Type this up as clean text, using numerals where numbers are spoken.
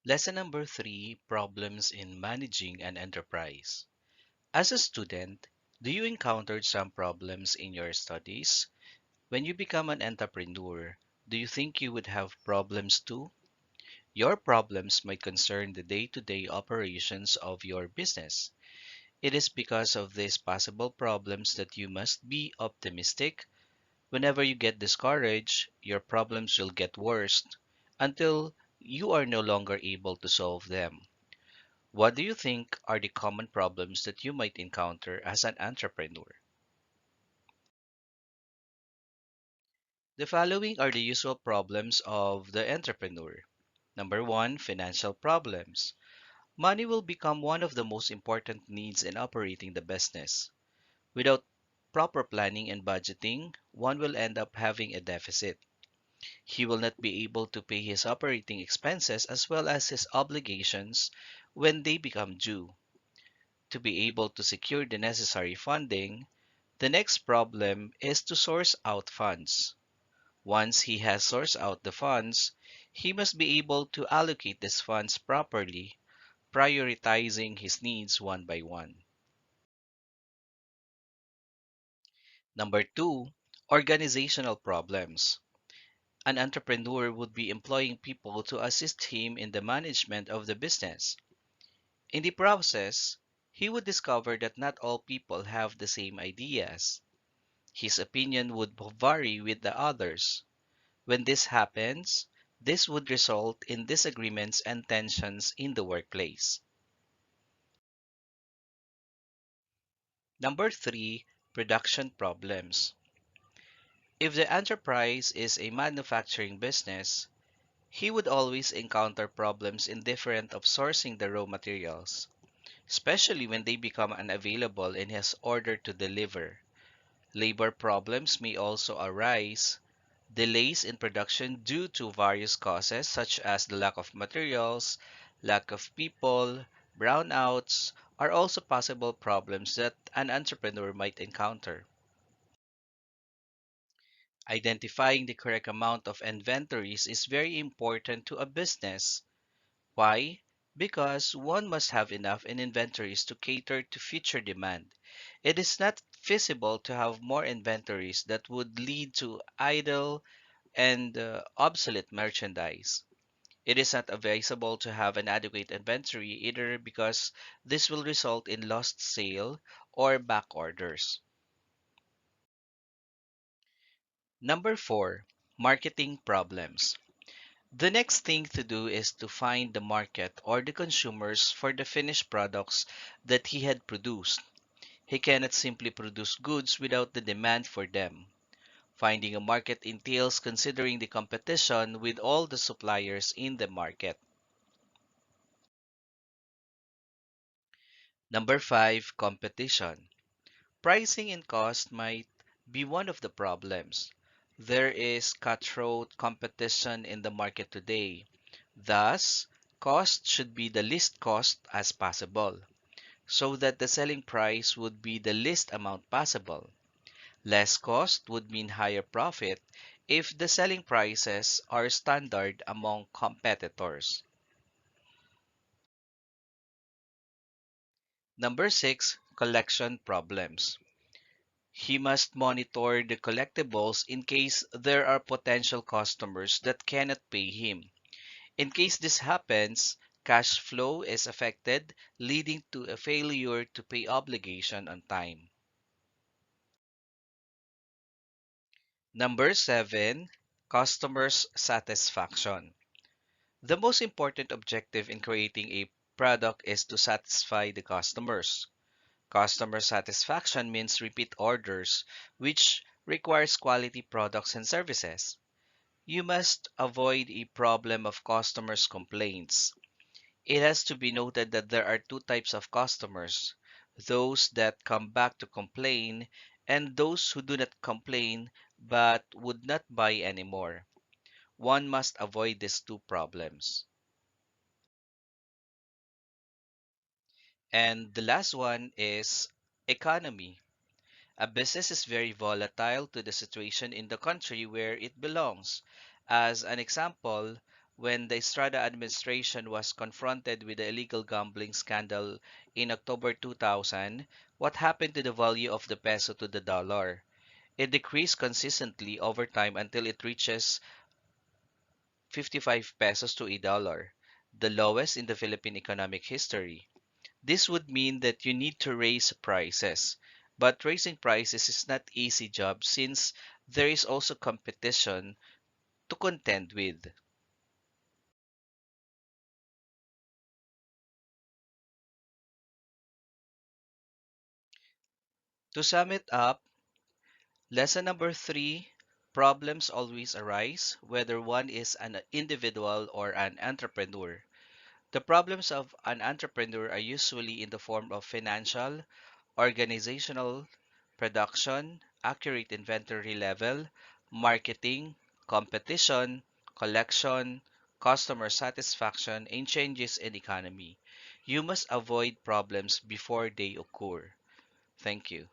Lesson number 3, problems in managing an enterprise. As a student, do you encounter some problems in your studies? When you become an entrepreneur, do you think you would have problems too? Your problems might concern the day-to-day operations of your business. It is because of these possible problems that you must be optimistic. Whenever you get discouraged, your problems will get worse until you are no longer able to solve them. What do you think are the common problems that you might encounter as an entrepreneur? The following are the usual problems of the entrepreneur. Number one, financial problems. Money will become one of the most important needs in operating the business. Without proper planning and budgeting, one will end up having a deficit. He will not be able to pay his operating expenses as well as his obligations when they become due. To be able to secure the necessary funding, the next problem is to source out funds. Once he has sourced out the funds, he must be able to allocate these funds properly, prioritizing his needs one by one. Number two, organizational problems. An entrepreneur would be employing people to assist him in the management of the business. In the process, he would discover that not all people have the same ideas. His opinion would vary with the others. When this happens, this would result in disagreements and tensions in the workplace. Number three, production problems. If the enterprise is a manufacturing business, he would always encounter problems indifferent of sourcing the raw materials, especially when they become unavailable in his order to deliver. Labor problems may also arise. Delays in production due to various causes such as the lack of materials, lack of people, brownouts are also possible problems that an entrepreneur might encounter. Identifying the correct amount of inventories is very important to a business. Why? Because one must have enough in inventories to cater to future demand. It is not feasible to have more inventories that would lead to idle and obsolete merchandise. It is not advisable to have an adequate inventory either because this will result in lost sale or back orders. Number 4, marketing problems. The next thing to do is to find the market or the consumers for the finished products that he had produced. He cannot simply produce goods without the demand for them. Finding a market entails considering the competition with all the suppliers in the market. Number 5, competition. Pricing and cost might be one of the problems. There is cutthroat competition in the market today. Thus, cost should be the least cost as possible, so that the selling price would be the least amount possible. Less cost would mean higher profit if the selling prices are standard among competitors. Number 6, collection problems. He must monitor the collectibles in case there are potential customers that cannot pay him. In case this happens, cash flow is affected, leading to a failure to pay obligation on time. Number 7, customers' satisfaction. The most important objective in creating a product is to satisfy the customers. Customer satisfaction means repeat orders, which requires quality products and services. You must avoid a problem of customers' complaints. It has to be noted that there are two types of customers: those that come back to complain, and those who do not complain but would not buy anymore. One must avoid these two problems. And the last one is economy. A business is very volatile to the situation in the country where it belongs. As an example, When the Estrada administration was confronted with the illegal gambling scandal in October 2000, what happened to the value of the peso to the dollar? It decreased consistently over time until it reaches 55 pesos to a dollar, the lowest in the Philippine economic history. This would mean that you need to raise prices. But raising prices is not easy job since there is also competition to contend with. To sum it up, lesson number three, problems always arise, whether one is an individual or an entrepreneur. The problems of an entrepreneur are usually in the form of financial, organizational, production, accurate inventory level, marketing, competition, collection, customer satisfaction, and changes in economy. You must avoid problems before they occur. Thank you.